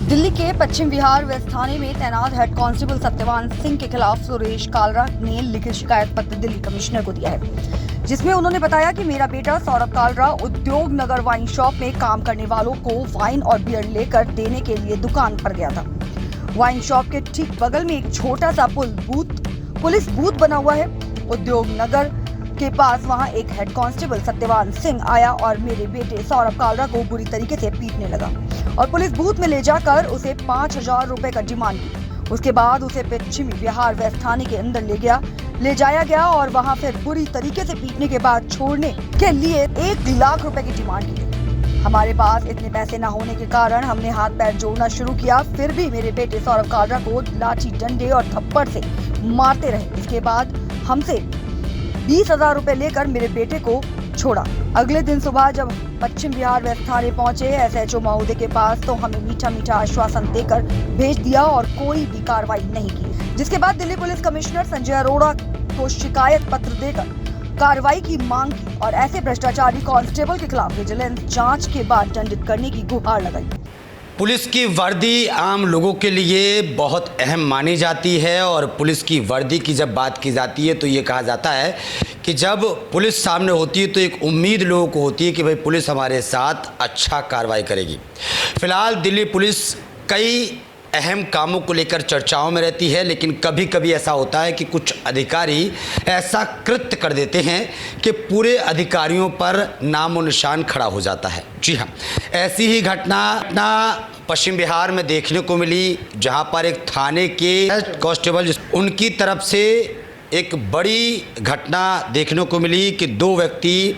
दिल्ली के पश्चिम विहार वेस्ट थाने में तैनात हेड कांस्टेबल सत्यवान सिंह के खिलाफ सुरेश कालरा ने लिखित शिकायत पत्र दिल्ली कमिश्नर को दिया है, जिसमें उन्होंने बताया कि मेरा बेटा सौरभ कालरा उद्योग नगर वाइन शॉप में काम करने वालों को वाइन और बियर लेकर देने के लिए दुकान पर गया था। वाइन शॉप के ठीक बगल में एक छोटा सा पुलिस बूथ बना हुआ है। उद्योग नगर के पास वहां एक हेड कांस्टेबल सत्यवान सिंह आया और मेरे बेटे सौरभ कालरा को बुरी तरीके से पीटने लगा और पुलिस बूथ में ले जाकर उसे 5,000 रुपए का डिमांड की। उसके बाद उसे पश्चिमी विहार वेस्ट थाने के अंदर ले जाया गया और वहां फिर बुरी तरीके से पीटने के बाद छोड़ने के लिए 1 लाख रुपए की डिमांड की। हमारे पास इतने पैसे न होने के कारण हमने हाथ पैर जोड़ना शुरू किया, फिर भी मेरे बेटे सौरभ कालरा को लाठी डंडे और थप्पड़ से मारते रहे। इसके बाद हमसे 20,000 रुपए लेकर मेरे बेटे को छोड़ा। अगले दिन सुबह जब पश्चिम विहार वेस्ट थाने पहुंचे SHO महोदय के पास तो हमें मीठा आश्वासन देकर भेज दिया और कोई भी कार्रवाई नहीं की, जिसके बाद दिल्ली पुलिस कमिश्नर संजय अरोड़ा को शिकायत पत्र देकर कार्रवाई की मांग की और ऐसे भ्रष्टाचारी कांस्टेबल के खिलाफ विजिलेंस जांच के बाद दंडित करने की गुहार लगाई। पुलिस की वर्दी आम लोगों के लिए बहुत अहम मानी जाती है और पुलिस की वर्दी की जब बात की जाती है तो ये कहा जाता है कि जब पुलिस सामने होती है तो एक उम्मीद लोगों को होती है कि भाई पुलिस हमारे साथ अच्छा कार्रवाई करेगी। फिलहाल दिल्ली पुलिस कई अहम कामों को लेकर चर्चाओं में रहती है, लेकिन कभी कभी ऐसा होता है कि कुछ अधिकारी ऐसा कृत्य कर देते हैं कि पूरे अधिकारियों पर नामो निशान खड़ा हो जाता है। जी हाँ, ऐसी ही घटना पश्चिम बिहार में देखने को मिली, जहां पर एक थाने के कांस्टेबल उनकी तरफ से एक बड़ी घटना देखने को मिली कि 2 व्यक्ति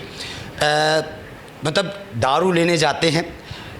मतलब दारू लेने जाते हैं।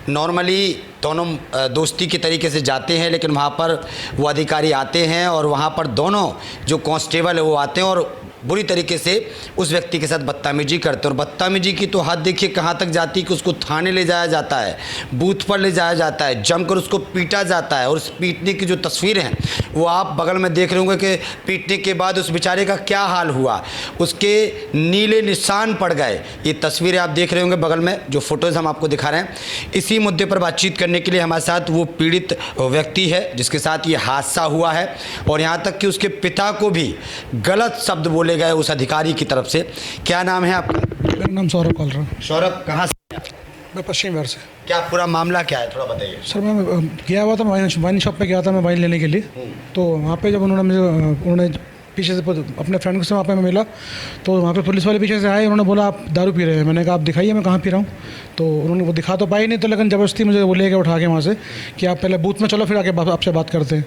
नॉर्मली दोनों दोस्ती के तरीके से जाते हैं, लेकिन वहाँ पर वो अधिकारी आते हैं और वहाँ पर दोनों जो कांस्टेबल है वो आते हैं और बुरी तरीके से उस व्यक्ति के साथ बदतमीजी करते हैं। और बदतमीजी की तो हद देखिए कहाँ तक जाती है कि उसको थाने ले जाया जाता है, बूथ पर ले जाया जाता है, जमकर उसको पीटा जाता है। और उस पीटने की जो तस्वीरें हैं वो आप बगल में देख रहे होंगे कि पीटने के बाद उस बेचारे का क्या हाल हुआ, उसके नीले निशान पड़ गए। ये तस्वीरें आप देख रहे होंगे बगल में, जो फोटोज़ हम आपको दिखा रहे हैं। इसी मुद्दे पर बातचीत करने के लिए हमारे साथ वो पीड़ित व्यक्ति है जिसके साथ ये हादसा हुआ है और यहाँ तक कि उसके पिता को भी गलत शब्द बोले गए उस अधिकारी की तरफ से। क्या नाम है आपका? मेरा नाम सौरभ कालरा। सौरभ, कहाँ से? मैं पश्चिम बिहार से। क्या पूरा मामला क्या है, थोड़ा बताइए। सर मैं गया हुआ था, वाइन शॉप पे गया था मैं वाइन लेने के लिए। तो वहाँ पे जब उन्होंने पीछे से अपने फ्रेंड से वहाँ पे मैं मिला तो वहाँ पे पुलिस वाले पीछे से आए। उन्होंने बोला आप दारू पी रहे हैं। मैंने कहा आप दिखाइए मैं कहाँ पी रहा हूँ। तो उन्होंने वो दिखा तो पाई नहीं, तो लेकिन ज़बरदस्ती मुझे वो लेके उठा के वहाँ से कि आप पहले बूथ में चलो फिर आके आपसे बात करते हैं।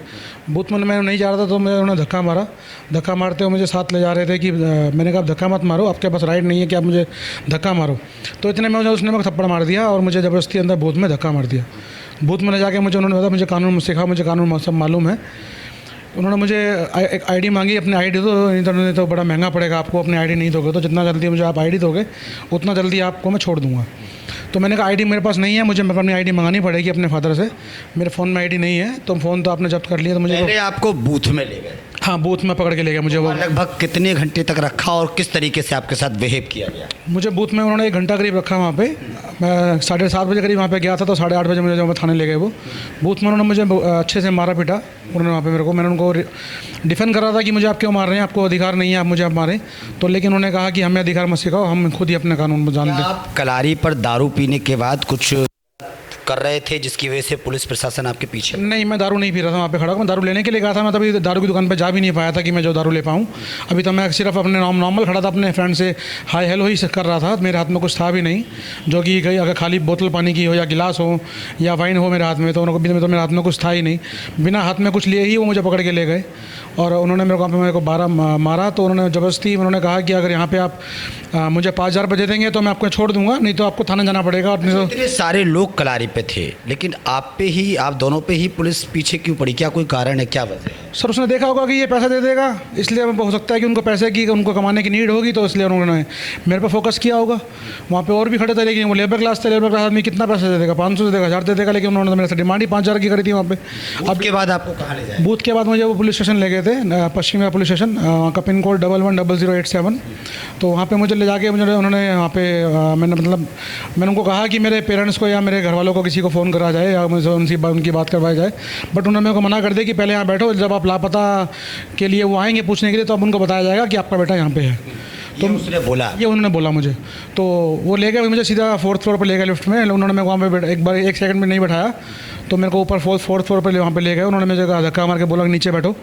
बूथ में मैं नहीं जा रहा था तो मैं उन्होंने धक्का मारा। धक्का मारते हुए मुझे साथ ले जा रहे थे कि मैंने कहा आप धक्का मत मारो, आपके पास राइट नहीं है कि आप मुझे धक्का मारो। तो इतने में उसने मेरे को थप्पड़ मार दिया और मुझे ज़बरदस्ती अंदर बूथ में धक्का मार दिया। बूथ में ले जाके उन्होंने बताया मुझे कानून सीखा, मुझे कानून सब मालूम है। उन्होंने मुझे एक आईडी मांगी, अपनी आईडी दो, नहीं तो बड़ा महंगा पड़ेगा आपको, अपनी आईडी नहीं दोगे तो जितना जल्दी मुझे आप आईडी दोगे उतना जल्दी आपको मैं छोड़ दूंगा। तो मैंने कहा आईडी मेरे पास नहीं है, मुझे अपनी आईडी मंगानी पड़ेगी अपने फादर से। मेरे फ़ोन में आईडी नहीं है। तो फ़ोन तो आपने जब्त कर लिया। तो मुझे आपको बूथ में ले गए? हाँ, बूथ में पकड़ के ले गया मुझे। वो लगभग कितने घंटे तक रखा और किस तरीके से आपके साथ बिहेव किया गया? मुझे बूथ में उन्होंने 1 घंटा करीब रखा वहाँ पे। मैं 7:30 बजे करीब वहाँ पे गया था तो 8:30 बजे मुझे जब थाने ले गए वो। बूथ में उन्होंने मुझे अच्छे से मारा पीटा उन्होंने वहाँ पे मेरे को। मैंने उनको डिफेंड कर रहा था कि मुझे आप क्यों मार रहे हैं, आपको अधिकार नहीं है, आप मुझे आप मारें। तो लेकिन उन्होंने कहा कि हमें अधिकार मत सिखाओ, हम खुद ही अपने कानून जानते हैं। आप कलारी पर दारू पीने के बाद कुछ कर रहे थे जिसकी वजह से पुलिस प्रशासन आपके पीछे? नहीं, मैं दारू नहीं पी रहा था वहाँ पे खड़ा। मैं दारू लेने के लिए गया था। मैं तभी दारू की दुकान पे जा भी नहीं पाया था कि मैं जो दारू ले पाऊँ। अभी तो मैं सिर्फ अपने नॉर्मल खड़ा था, अपने फ्रेंड से हाय हेलो ही कर रहा था। मेरे हाथ में कुछ था भी नहीं, जो कि अगर खाली बोतल पानी की हो या गिलास हो या वाइन हो मेरे हाथ में, तो मेरे हाथ में कुछ था ही नहीं। बिना हाथ में कुछ लिए ही वो मुझे पकड़ के ले गए और उन्होंने मेरे को 12 मारा। तो उन्होंने ज़बरदस्ती उन्होंने कहा कि अगर यहाँ पे आप मुझे 5,000 रुपये देंगे तो मैं आपको छोड़ दूंगा, नहीं तो आपको थाने जाना पड़ेगा। इतने सारे लोग कलारी पे थे लेकिन आप दोनों पे ही पुलिस पीछे क्यों पड़ी? क्या कोई कारण है, क्या वजह है? सर उसने देखा होगा कि ये पैसा दे देगा, इसलिए हो सकता है कि उनको पैसे की उनको कमाने की नीड होगी, तो इसलिए उन्होंने मेरे पर फोकस किया होगा। वहाँ पे और भी खड़े थे, लेकिन वो लेबर क्लास थे, लेबर क्लास आदमी कितना पैसा दे देगा, 500 दे देगा, 1000 दे देगा, लेकिन उन्होंने तो मेरे से डिमांड ही 5000 की करी थी वहाँ पे। अब के बाद आपको कहाँ ले जाए? बूथ के बाद मुझे वो पुलिस स्टेशन ले गए थे, पश्चिमी पुलिस स्टेशन, वहाँ का पिन कोड 110087। तो वहाँ पे मुझे ले जाके उन्होंने वहाँ पे मैंने उनको कहा कि मेरे पेरेंट्स को या मेरे घर वालों को किसी को फ़ोन करा जाए या मुझे उनकी बात करवाई जाए, बट उन्होंने मेरे को मना कर दिया कि पहले यहाँ बैठो, जब आप लापता के लिए वो आएंगे पूछने के लिए तो अब उनको बताया जाएगा कि आपका बेटा यहाँ पे है। तो उसने बोला, ये उन्होंने बोला मुझे, तो वो ले गए मुझे सीधा 4th फ्लोर पर ले गए लिफ्ट में। उन्होंने मेरे को वहाँ पे एक बार 1 सेकंड में नहीं बैठाया, तो मेरे को ऊपर 4th फ्लोर पर वहाँ पे ले गए। उन्होंने मुझे धक्का मार के बोला नीचे बैठो,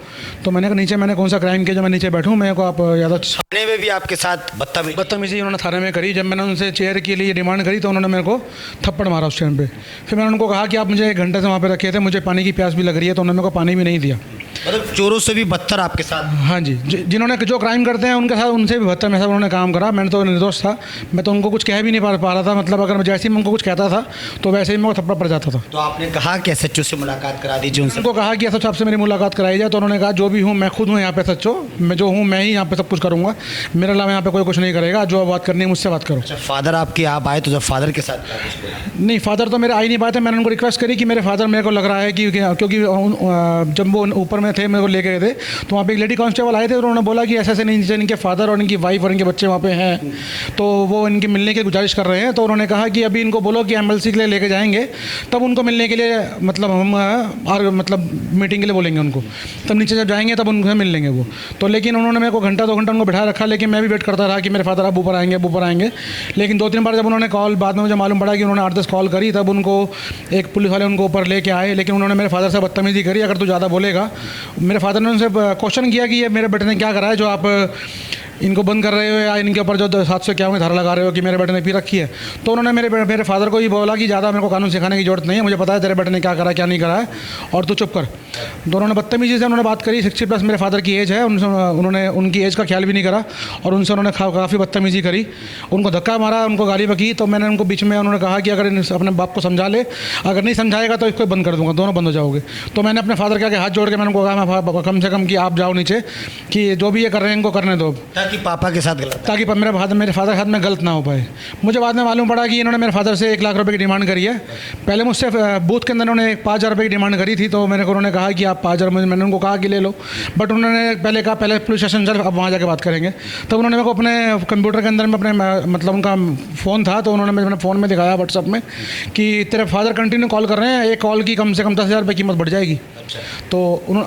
तो मैंने कहा नीचे मैंने कौन सा क्राइम किया जो मैं नीचे बैठूँ, मेरे को आप ज़्यादा। थाने में भी आपके साथ बदतमीजी उन्होंने थाने में करी। जब मैंने उनसे चेयर के लिए डिमांड करी तो उन्होंने मेरे को थप्पड़ मारा उस टाइम पे। फिर मैंने उनको कहा कि आप मुझे 1 घंटे से वहाँ पे रखे थे, मुझे पानी की प्यास भी लग रही है, तो उन्होंने मेरे को पानी भी नहीं दिया। मतलब चोरों से भी बदतर आपके साथ? हाँ जी, जिन्होंने जो क्राइम करते हैं उनके साथ उनसे भी बदतर मेरे साथ उन्होंने काम करा। मैंने तो निर्दोष था, मैं तो उनको कुछ कह भी नहीं पा रहा था। मतलब अगर मैं जैसे ही मैं उनको कुछ कहता था तो वैसे ही मेरे को थप्पड़ पड़ जाता था। तो आपने कहा कि SHO से मुलाकात करा दीजिए उनसे? उनको कहा कि SHO आपसे मेरी मुलाकात कराई जाए, तो उन्होंने कहा जो भी हूँ मैं खुद हूँ यहाँ पे SHO, मैं जो हूँ मैं ही यहाँ पे सब कुछ करूँगा, मेरे अलावा यहाँ पे कोई कुछ नहीं करेगा, जो बात करनी है मुझसे बात करो। फादर आपके आप आए तो जब फादर के साथ नहीं, फादर तो मेरे आ ही नहीं पाए थे। मैंने उनको रिक्वेस्ट करी कि मेरे फादर, मेरे को लग रहा है कि क्योंकि जब वो ऊपर में थे मेरे को ले गए थे, तो वहाँ पे एक लेडी कांस्टेबल आए थे, तो उन्होंने बोला कि ऐसे नहीं, इनके फादर और इनकी वाइफ और इनके बच्चे वहाँ पे हैं, तो वो इनके मिलने की गुजारिश कर रहे हैं। तो उन्होंने कहा कि अभी इनको बोलो कि MLC के लिए लेके जाएंगे, तब उनको मिलने के लिए मतलब हम मीटिंग के लिए बोलेंगे उनको, तब नीचे जब जाएंगे तब उनसे मिल लेंगे वो। तो लेकिन उन्होंने मेरे को घंटा 2 घंटा उनको बैठा रखा, लेकिन मैं भी वेट करता रहा कि मेरे फादर अब ऊपर आएंगे। लेकिन 2-3 बार जब उन्होंने कॉल, बाद में मुझे मालूम पड़ा कि उन्होंने 8-10 कॉल करी, तब उनको एक पुलिस वाले उनको ऊपर लेके आए, लेकिन उन्होंने मेरे फादर से बदतमीजी करी, अगर तू ज़्यादा बोलेगा। मेरे फादर ने उनसे क्वेश्चन किया कि ये मेरे बेटे ने क्या करा है जो आप इनको बंद कर रहे हो, या इनके ऊपर जो 751 धारा लगा रहे हो कि मेरे बेटे ने पी रखी है। तो उन्होंने मेरे फादर को ही बोला कि ज़्यादा मेरे को कानून सिखाने की जरूरत नहीं है, मुझे पता है तेरे बेटे ने क्या करा क्या नहीं करा है, और तू चुप कर। तो उन्होंने बदतमीजी से उन्होंने बात करी। 60+ मेरे फादर की एज है, उन्होंने उनकी एज का ख्याल भी नहीं करा और उनसे उन्होंने काफ़ी बदतमीजी करी, उनको धक्का मारा, उनको गाली बकी। तो मैंने उनको बीच में उन्होंने कहा कि अगर अपने बाप को समझा ले, अगर नहीं समझाएगा तो इसको बंद कर दूँगा, दोनों बंद हो जाओगे। तो मैंने अपने फादर के आगे हाथ जोड़ के मैंने उनको कहा कम से कम कि आप जाओ नीचे, कि जो भी ये कर रहे हैं इनको करने दो, ताकि पापा के साथ ताकि मेरे फादर के साथ में गलत ना हो पाए। मुझे बाद में मालूम पड़ा कि इन्होंने मेरे फादर से 1 लाख रुपए की डिमांड करी है। पहले मुझसे बूथ के अंदर उन्होंने 5000 रुपये की डिमांड करी थी, तो उन्होंने कहा कि आप 5000, मैंने उनको कहा कि ले लो, बट उन्होंने पहले कहा पहले पुलिस स्टेशन चल, अब वहाँ जाके बात करेंगे। तब उन्होंने मेरे को अपने कंप्यूटर के अंदर में अपने मतलब उनका फ़ोन था, तो उन्होंने मैंने फ़ोन में दिखाया व्हाट्सअप में कि तेरे फादर कंटिन्यू कॉल कर रहे हैं, एक कॉल की कम से कम 10,000 रुपये कीमत बढ़ जाएगी। तो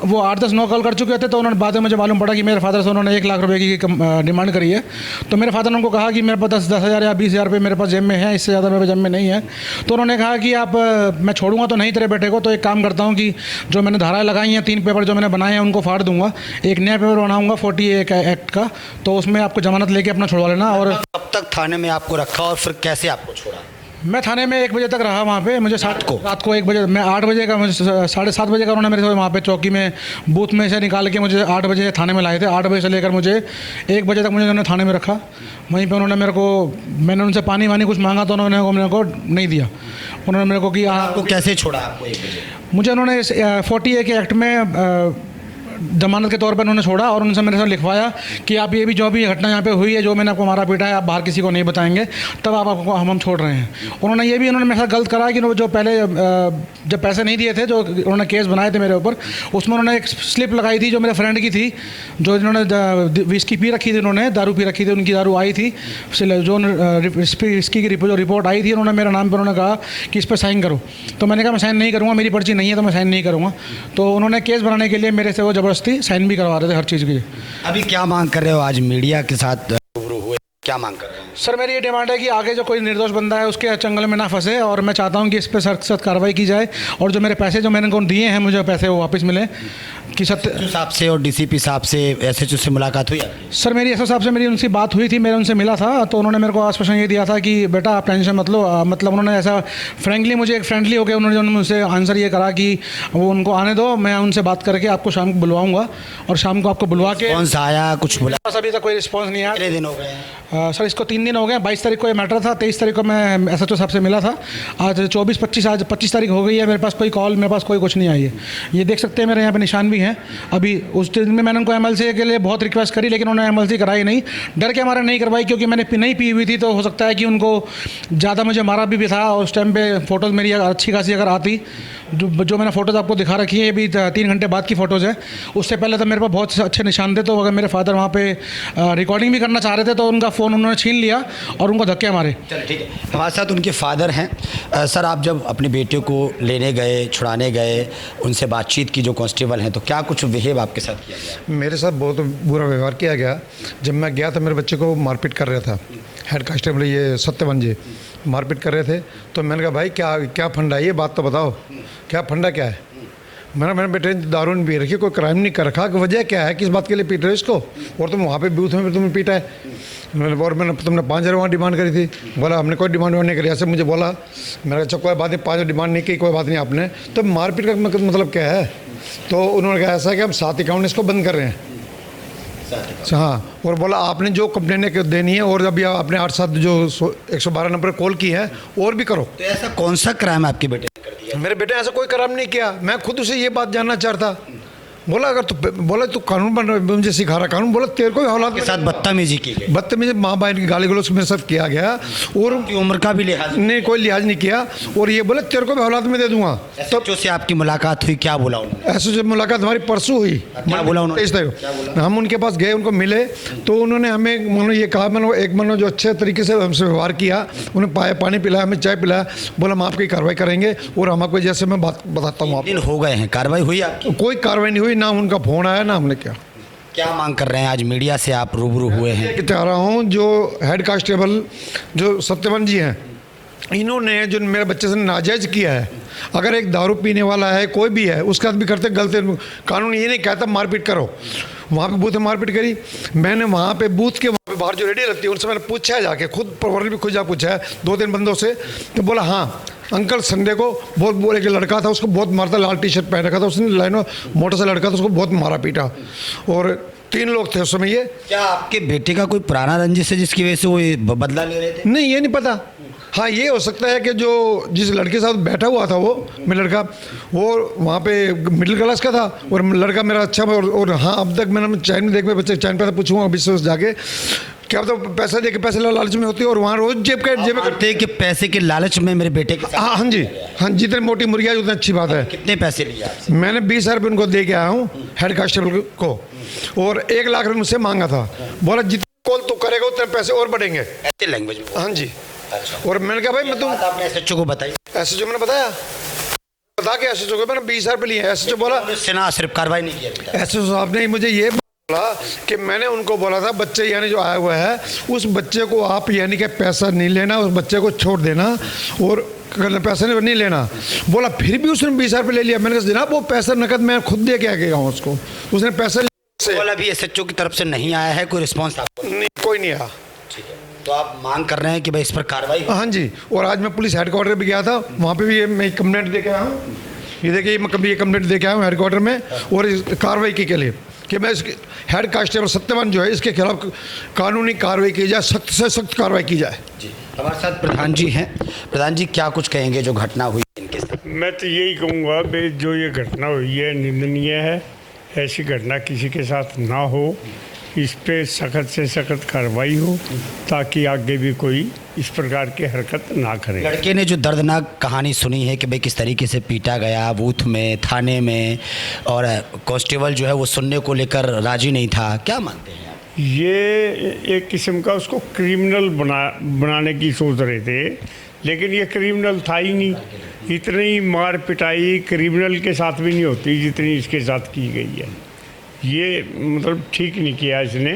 वो 8-10-9 कॉल कर चुके थे। तो उन्होंने बाद में मुझे मालूम पड़ा कि मेरे फादर से उन्होंने 1 लाख रुपये की डिमांड करी है। तो मेरे फादर ने उनको कहा कि मेरे पास 10,000 या 20,000 रुपये मेरे पास जेब में है, इससे ज़्यादा मेरे जेब में नहीं है। तो उन्होंने कहा कि आप मैं छोड़ूंगा तो नहीं तेरे बेटे को, तो एक काम करता हूँ कि जो मैंने धाराएं लगाई हैं 3 पेपर जो मैंने बनाए हैं उनको फाड़ दूंगा, एक नया पेपर बनाऊंगा 48 एक्ट का, तो उसमें आपको जमानत लेके अपना छुड़वा लेना। और कब तक थाने में आपको रखा और फिर कैसे आपको छोड़ा? मैं थाने में 1 बजे तक रहा वहाँ पे। मुझे रात को 1 बजे, मैं 8 बजे का, मुझे 7:30 बजे का उन्होंने मेरे से वहाँ पे चौकी में बूथ में से निकाल के मुझे 8 बजे थाने में लाए थे। 8 बजे से लेकर मुझे 1 बजे तक मुझे उन्होंने थाने में रखा। वहीं पे उन्होंने मैंने उनसे पानी वानी कुछ मांगा तो उन्होंने मेरे को नहीं दिया। उन्होंने मेरे को कि आपको कैसे छोड़ा आपको 1 बजे? मुझे उन्होंने 48 के एक्ट में जमानत के तौर पर उन्होंने छोड़ा और उनसे मेरे साथ लिखवाया कि आप ये भी जो भी घटना यहाँ पे हुई है, जो मैंने आपको मारा पीटा है, आप बाहर किसी को नहीं बताएंगे, तब आपको हम छोड़ रहे हैं। उन्होंने ये भी मेरे साथ गलत करा कि जो पहले जब पैसे नहीं दिए थे, जो उन्होंने केस बनाए थे मेरे ऊपर, उसमें उन्होंने एक स्लिप लगाई थी जो मेरे फ्रेंड की थी, जो इन्होंने विस्की पी रखी थी, उन्होंने दारू पी रखी थी, उनकी दारू आई थी, जो विस्की की जो रिपोर्ट आई थी, उन्होंने मेरा नाम पर उन्होंने कहा कि इस पर साइन करो। तो मैंने कहा मैं साइन नहीं करूँगा, मेरी पर्ची नहीं है तो मैं साइन नहीं करूँगा। तो उन्होंने केस बनाने के लिए मेरे से वो ज़बरदस्ती साइन भी करवा रहे थे हर चीज़ की। अभी क्या मांग कर रहे हो? आज मीडिया के साथ रूबरू हुए, क्या मांग कर रहे हैं? सर मेरी ये डिमांड है कि आगे जो कोई निर्दोष बंदा है उसके चंगल में ना फंसे, और मैं चाहता हूँ कि इस पर सख्त सख्त कार्रवाई की जाए, और जो मेरे पैसे जो मैंने उनको दिए हैं, मुझे पैसे वो वापस मिले। कि SHO साहब से और DCP साहब से, SHO से मुलाकात हुई आपकी? सर मेरी SHO साहब से मेरी उनसे बात हुई थी, मैंने उनसे मिला था, तो उन्होंने मेरे को आश्वासन ये दिया था कि बेटा आप टेंशन मत लो। मतलब उन्होंने ऐसा फ्रेंकली, मुझे एक फ्रेंडली होकर उन्होंने मुझसे आंसर ये करा कि वो उनको आने दो, मैं उनसे बात करके आपको शाम को बुलवाऊँगा, और शाम को आपको बुलवा के कौन सा आया, कुछ बोला? बस अभी तक कोई रिस्पॉन्स नहीं आया। कितने दिन हो गए? सर इसको 3 दिन हो गए। 22 तारीख को ये मैटर था, 23 तारीख को मैं SHO साहब से मिला था। आज 24-25 आज 25 तारीख हो गई है, मेरे पास कोई कॉल, मेरे पास कोई कुछ नहीं आई है। ये देख सकते हैं मेरे यहाँ पे निशान भी हैं। अभी उस दिन में मैंने उनको MLC के लिए बहुत रिक्वेस्ट करी, लेकिन उन्होंने MLC कराई नहीं। डर के हमारा नहीं करवाई, क्योंकि मैंने नहीं पी हुई थी, तो हो सकता है कि उनको ज़्यादा मुझे मारा भी था। उस टाइम पे फ़ोटोज़ मेरी अच्छी खासी अगर आती, जो मैंने फ़ोटोज़ आपको दिखा रखी है, ये भी 3 घंटे बाद की फ़ोटोज़ है। उससे पहले तो मेरे पास बहुत अच्छे निशान थे। तो अगर मेरे फादर वहाँ पे रिकॉर्डिंग भी करना चाह रहे थे, तो उनका फ़ोन उन्होंने छीन लिया और उनको धक्के मारे। चल ठीक है, हमारे साथ उनके फादर हैं। सर, आप जब अपने बेटे को लेने गए, छुड़ाने गए, उनसे बातचीत की जो कांस्टेबल हैं, तो क्या कुछ बिहेव आपके साथ किया गया? मेरे साथ बहुत बुरा व्यवहार किया गया। जब मैं गया तो मेरे बच्चे को मारपीट कर रहा था हेड कांस्टेबल ये सत्यवान जी, मारपीट कर रहे थे। तो मैंने कहा भाई क्या फंडा है, ये बात तो बताओ, क्या फंडा क्या है। मेरे बेटे ने दारू नहीं पी रखी, कोई क्राइम नहीं कर रखा, कि वजह क्या है, किस बात के लिए पीट रहे हो इसको, और तुम वहाँ पे बूथ में तुम्हें पीटा है। मैंने तुमने 5,000 वहाँ डिमांड करी थी। बोला हमने कोई डिमांड नहीं करी, ऐसे मुझे बोला। मैंने अच्छा कोई बात नहीं, 5,000 डिमांड नहीं की, कोई बात नहीं आपने। तो मारपीट का मतलब क्या है? तो उन्होंने कहा ऐसा कि हम 7 अकाउंट इसको बंद कर रहे हैं। हाँ, और बोला आपने जो कंप्लेन देनी है, और अभी आपने 8-7 जो 112 नंबर कॉल की है, और भी करो। तो ऐसा कौन सा क्राइम आपके बेटे ने कर दिया? मेरे बेटे ने ऐसा कोई क्राइम नहीं किया। मैं खुद उसे ये बात जानना चाहता। बोला अगर बोला तू कानून बन मुझे सिखा रहा कानून। बोला तेरे को भी औलाद के साथ बदतमीजी की गई, बदतमीजी माँ बहन की गाली गलौज मेरे साथ किया गया, और उनकी उम्र का भी लिहाज नहीं, कोई लिहाज नहीं किया। और ये बोला तेरे को भी औलाद में दे दूंगा। तो से आपकी मुलाकात हुई, क्या बोला उन्होंने? ऐसे जब मुलाकात हमारी परसों हुई, क्या बोला उन्होंने? हम उनके पास गए, उनको मिले, तो उन्होंने हमें मानो ये कहा, मैंने एक मनो जो अच्छे तरीके से हमसे व्यवहार किया, उन्हें पानी पिलाया, हमें चाय पिलाया। बोला हम आपकी कार्रवाई करेंगे, और हम आपको जैसे मैं बात बताता हूँ। दिन हो गए हैं, कार्रवाई हुई आपकी? कोई कार्रवाई नहीं हुई, ना उनका फोन आया, ना हमने क्या मांग कर रहे हैं? आज मीडिया से आप रूबरू हुए हैं। चाह रहा हूँ जो हेड कांस्टेबल जो सत्यवान जी हैं, इन्होंने जो मेरे बच्चे से नाजायज किया है, अगर एक दारू पीने वाला है कोई भी है, उसके साथ भी करते गलत। कानून ये नहीं कहता मारपीट करो। वहाँ पे बूथ में मारपीट करी। मैंने वहाँ पे बूथ के वहाँ पे बाहर जो रेडी रहती है, उनसे मैंने पूछा है जाके, खुद प्रवरी भी खुद जा पूछा है 2-3 बंदों से। तो बोला हाँ अंकल संडे को बहुत बोले कि लड़का था, उसको बहुत मारता, लाल टी-शर्ट पहन रखा था उसने, लाइनों मोटर से लड़का था, उसको बहुत मारा पीटा, और 3 लोग थे उस समय। ये क्या आपके बेटे का कोई पुराना रंजिश है जिसकी वजह से वो बदला ले रहे थे? नहीं, ये नहीं पता। हाँ, ये हो सकता है कि जो जिस लड़के के साथ बैठा हुआ था वो मेरा लड़का, वो वहाँ पे मिडिल क्लास का था, और लड़का मेरा अच्छा। और हाँ, अब तक मैंने चैन में देख में बच्चे चैन पैसा पूछूंगा अभी से जाके, क्या तो पैसा दे के पैसे लालच में होती है, और वहाँ रोज जेब करते कि पैसे के लालच में मेरे बेटे के साथ। हाँ जी, हाँ, जितने मोटी मुर्गियाँ उतनी अच्छी बात है। कितने पैसे लिए आपसे? मैंने 20,000 रुपये उनको दे के आया हूँ हेड कांस्टेबल को, और 1 लाख रुपये मुझसे मांगा था। बोला जितने कॉल तू करेगा उतने पैसे और बढ़ेंगे, ऐसे लैंग्वेज में? हाँ जी। अच्छा। और मैंने कहा भाई मैं तुम आपने SHO को बताइए। SHO मैंने बताया, बता के SHO को मैंने 20,000 रुपये लिए। SHO बोला सेना सिर्फ कार्रवाई नहीं किया। SHO साहब ने मुझे ये बोला कि मैंने उनको बोला था बच्चे यानी जो आया हुआ है, उस बच्चे को आप यानी कि पैसा नहीं लेना, उस बच्चे को छोड़ देना, और पैसा नहीं लेना। बोला फिर भी उसने 20,000 रुपये ले लिया। मैंने कहा जनाब वो पैसा नकद मैं खुद दे के आ गया हूँ उसको, उसने पैसा अभी SHO की तरफ से नहीं आया है कोई रिस्पॉन्स आपको? नहीं, कोई नहीं आया। ठीक है, तो आप मांग कर रहे हैं कि भाई इस पर कार्रवाई? हाँ जी, और आज मैं पुलिस हेडक्वार्टर भी गया था, वहाँ पे भी मैं कंप्लेंट दे के आया हूँ। ये देखिए मैं कभी ये कंप्लेंट दे के आया हूँ हेडक्वार्टर में, और इस कार्रवाई के लिए कि मैं इसके हेड कांस्टेबल सत्यवान जो है इसके खिलाफ कानूनी कार्रवाई की जाए, सख्त से सख्त कार्रवाई की जाए। जी, हमारे साथ प्रधान जी हैं। प्रधान जी, क्या कुछ कहेंगे जो घटना हुई इनके साथ? मैं तो यही कहूँगा भाई जो ये घटना हुई है निंदनीय है। ऐसी घटना किसी के साथ ना हो, इस पे सख्त से सख्त कार्रवाई हो, ताकि आगे भी कोई इस प्रकार की हरकत ना करे। लड़के ने जो दर्दनाक कहानी सुनी है कि भाई किस तरीके से पीटा गया बूथ में, थाने में, और कांस्टेबल जो है वो सुनने को लेकर राजी नहीं था, क्या मानते हैं आप? ये एक किस्म का उसको क्रिमिनल बनाने की सोच रहे थे, लेकिन ये क्रिमिनल था ही नहीं। इतनी मार पिटाई क्रिमिनल के साथ भी नहीं होती जितनी इसके साथ की गई है। ये मतलब ठीक नहीं किया इसने,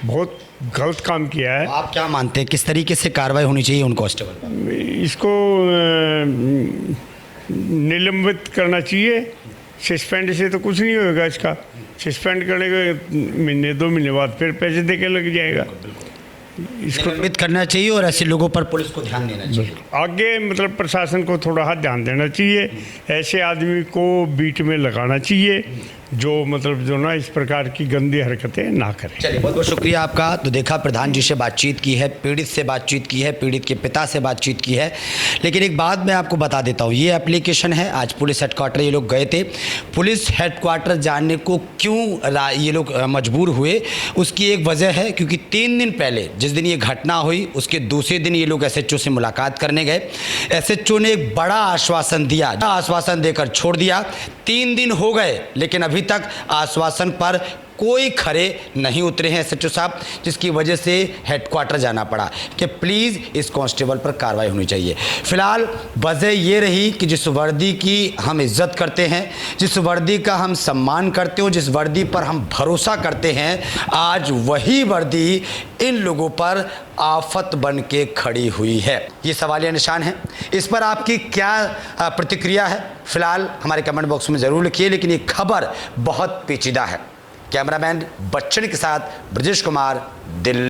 बहुत गलत काम किया है। आप क्या मानते हैं किस तरीके से कार्रवाई होनी चाहिए उन कांस्टेबल? इसको निलंबित करना चाहिए। सस्पेंड से तो कुछ नहीं होगा इसका। सस्पेंड करने के 1-2 महीने बाद फिर पैसे दे के लग जाएगा। इसको निलंबित करना चाहिए और ऐसे लोगों पर पुलिस को ध्यान देना चाहिए। आगे मतलब प्रशासन को थोड़ा हाथ ध्यान देना चाहिए, ऐसे आदमी को बीट में लगाना चाहिए जो मतलब जो ना इस प्रकार की गंदी हरकतें ना करें। चलिए, बहुत बहुत शुक्रिया आपका। तो देखा, प्रधान जी से बातचीत की है, पीड़ित से बातचीत की है, पीड़ित के पिता से बातचीत की है। लेकिन एक बात मैं आपको बता देता हूँ, ये एप्लीकेशन है, आज पुलिस हेडक्वार्टर ये लोग गए थे। पुलिस हेडक्वार्टर जाने को क्यों ये लोग मजबूर हुए, उसकी एक वजह है, क्योंकि 3 दिन पहले जिस दिन ये घटना हुई उसके दूसरे दिन ये लोग SHO से मुलाकात करने गए। SHO ने एक बड़ा आश्वासन दिया, आश्वासन देकर छोड़ दिया। 3 दिन हो गए लेकिन अभी तक आश्वासन पर कोई खरे नहीं उतरे हैं SHO साहब, जिसकी वजह से हेडक्वार्टर जाना पड़ा कि प्लीज़ इस कांस्टेबल पर कार्रवाई होनी चाहिए। फिलहाल वजह ये रही कि जिस वर्दी की हम इज्जत करते हैं, जिस वर्दी का हम सम्मान करते हो, जिस वर्दी पर हम भरोसा करते हैं, आज वही वर्दी इन लोगों पर आफत बन के खड़ी हुई है। ये सवालिया निशान है। इस पर आपकी क्या प्रतिक्रिया है, फिलहाल हमारे कमेंट बॉक्स में ज़रूर लिखिए। लेकिन ये खबर बहुत पेचीदा है। कैमरामैन बच्चन के साथ ब्रजेश कुमार, दिल्ली।